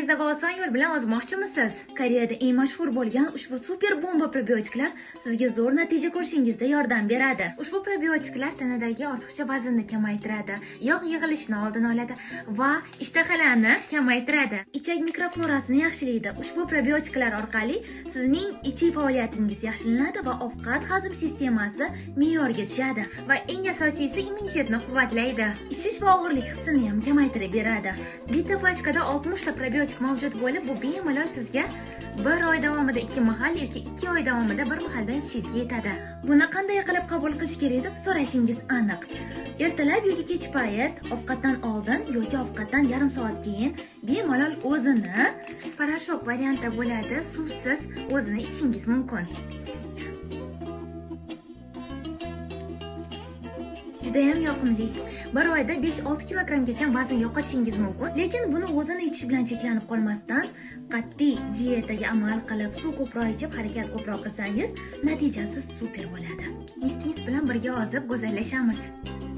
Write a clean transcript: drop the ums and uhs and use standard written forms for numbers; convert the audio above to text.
tezda va oson yo'l bilan ozmoqchimisiz? Koreyada eng mashhur bo'lgan ushbu super bomba probiotiklar sizga zo'r natija ko'rishingizda yordam beradi. Ushbu probiotiklar tanadagi ortiqcha vaznni kamaytiradi, yog' yig'ilishini oldini oladi va ishtahalarni kamaytiradi. Ichak mikroflorasini yaxshilaydi. Ushbu probiotiklar orqali sizning ichak faoliyatingiz yaxshilanadi va ovqat hazm sistemasi me'yorga tushadi va eng asosiysi immunitetni quvvatlaydi. Ishish va og'irlik hissini ham kamaytirib beradi. Bitta pachkada 60 ta probiotik mavjud bo'lib, bu bemalol sizga 1 oy davomida 2 mahal yoki 2 oy davomida 1 mahaldan ishingizga yetadi. Buni qanday qilib qabul qilish kerak deb so'rashingiz aniq. Ertalab yoki kech payt, ovqatdan oldin yoki ovqatdan yarim soat keyin bemalol o'zini parashok variantda bo'ladi, suvsiz o'zini ichishingiz mumkin. Juda ham yoqimli. Bir oyda 5-6 kilogramgacha vazn yo'qotishingiz mumkin, lekin buni o'zini ichish bilan cheklanib qolmasdan, qat'iy diyetaga amal qilib, suv ko'proq ichib, harakat ko'proq qilsangiz, natijasi super bo'ladi. Mistingiz bilan birga ozib go'zallashamiz.